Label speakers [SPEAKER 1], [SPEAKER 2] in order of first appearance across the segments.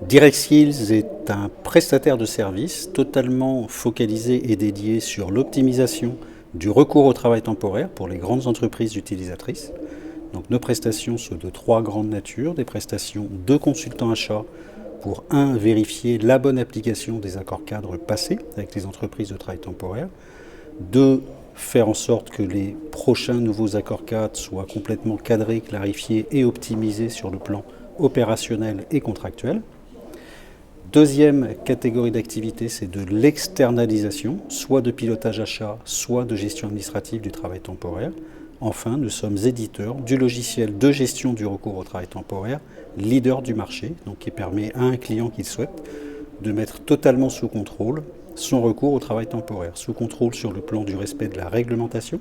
[SPEAKER 1] Direct Skills est un prestataire de services totalement focalisé et dédié sur l'optimisation du recours au travail temporaire pour les grandes entreprises utilisatrices. Donc nos prestations sont de trois grandes natures, des prestations de consultants achats pour vérifier la bonne application des accords cadres passés avec les entreprises de travail temporaire, 2, faire en sorte que les prochains nouveaux accords cadres soient complètement cadrés, clarifiés et optimisés sur le plan opérationnel et contractuel. Deuxième catégorie d'activité, c'est de l'externalisation, soit de pilotage achat, soit de gestion administrative du travail temporaire. Enfin, nous sommes éditeurs du logiciel de gestion du recours au travail temporaire, leader du marché, donc qui permet à un client qui le souhaite de mettre totalement sous contrôle son recours au travail temporaire. Sous contrôle sur le plan du respect de la réglementation,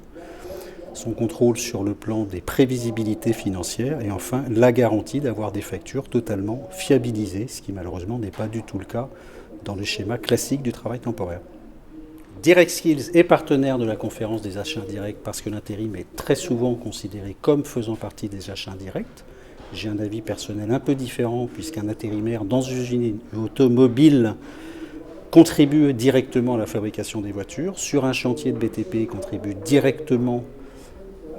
[SPEAKER 1] son contrôle sur le plan des prévisibilités financières et enfin la garantie d'avoir des factures totalement fiabilisées, ce qui malheureusement n'est pas du tout le cas dans le schéma classique du travail temporaire. Direct Skills est partenaire de la conférence des achats indirects parce que l'intérim est très souvent considéré comme faisant partie des achats indirects. J'ai un avis personnel un peu différent puisqu'un intérimaire dans une usine automobile contribue directement à la fabrication des voitures. Sur un chantier de BTP, contribue directement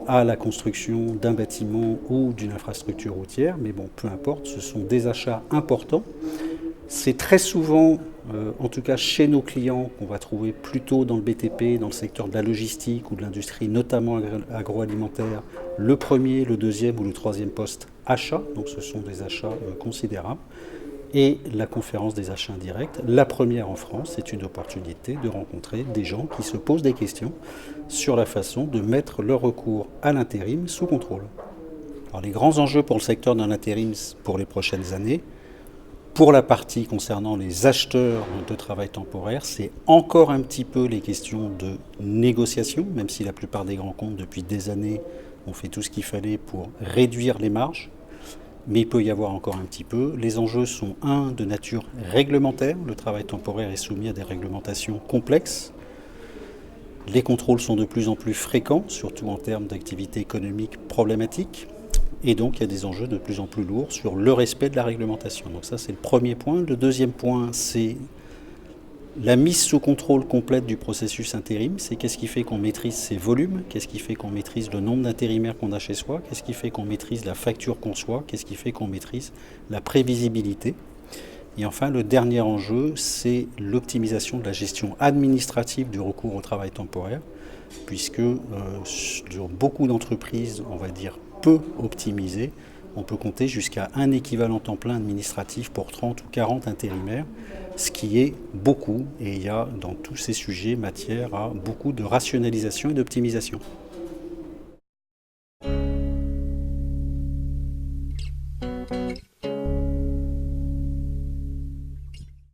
[SPEAKER 1] à la construction d'un bâtiment ou d'une infrastructure routière. Mais bon, peu importe, ce sont des achats importants. C'est très souvent, en tout cas chez nos clients, qu'on va trouver plutôt dans le BTP, dans le secteur de la logistique ou de l'industrie, notamment agroalimentaire, le premier, le deuxième ou le troisième poste achat. Donc ce sont des achats considérables. Et la conférence des achats indirects, la première en France, c'est une opportunité de rencontrer des gens qui se posent des questions sur la façon de mettre leur recours à l'intérim sous contrôle. Alors les grands enjeux pour le secteur de l'intérim pour les prochaines années, pour la partie concernant les acheteurs de travail temporaire, c'est encore un petit peu les questions de négociation, même si la plupart des grands comptes depuis des années ont fait tout ce qu'il fallait pour réduire les marges. Mais il peut y avoir encore un petit peu. Les enjeux sont de nature réglementaire. Le travail temporaire est soumis à des réglementations complexes. Les contrôles sont de plus en plus fréquents, surtout en termes d'activité économique problématique. Et donc il y a des enjeux de plus en plus lourds sur le respect de la réglementation. Donc ça c'est le premier point. Le deuxième point c'est la mise sous contrôle complète du processus intérim, c'est qu'est-ce qui fait qu'on maîtrise ses volumes, qu'est-ce qui fait qu'on maîtrise le nombre d'intérimaires qu'on a chez soi, qu'est-ce qui fait qu'on maîtrise la facture qu'on soit, qu'est-ce qui fait qu'on maîtrise la prévisibilité. Et enfin, le dernier enjeu, c'est l'optimisation de la gestion administrative du recours au travail temporaire, puisque sur beaucoup d'entreprises, on va dire peu optimisées, on peut compter jusqu'à un équivalent temps plein administratif pour 30 ou 40 intérimaires, ce qui est beaucoup, et il y a dans tous ces sujets matière à beaucoup de rationalisation et d'optimisation.